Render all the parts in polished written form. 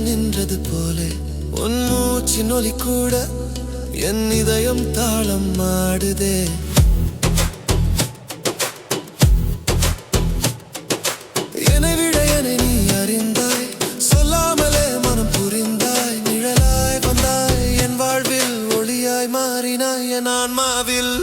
எல்லாம் நின்றது போல உன் மூச்சின் ஒலி கூட என் இதயம் தாளம் ஆடுதே. என்னை விட என்னை நீ அறிந்தாய், சொல்லாமலே மனம் புரிந்தாய். நிழலாய் வந்தாய் என் வாழ்வில், ஒளியாய் மாறினாய் என் ஆன்மாவில்.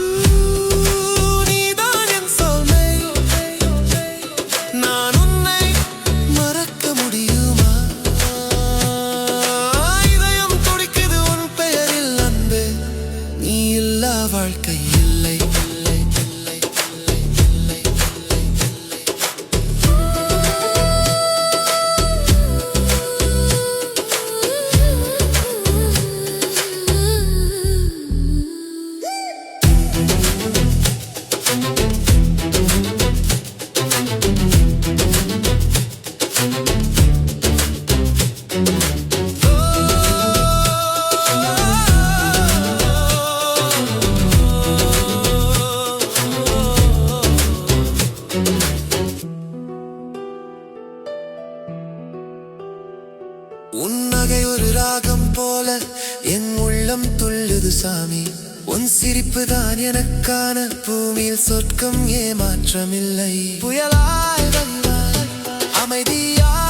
வாழ்க்கை இல்லை இல்லை இல்லை இல்லை இல்லை உன்னகை ஒரு ராகம் போல என் உள்ளம் துள்ளுது சாமி. உன் சிரிப்பு தான் எனக்கான பூமியில் சொர்க்கம், ஏமாற்றமில்லை. புயலாய் அமைதியாய்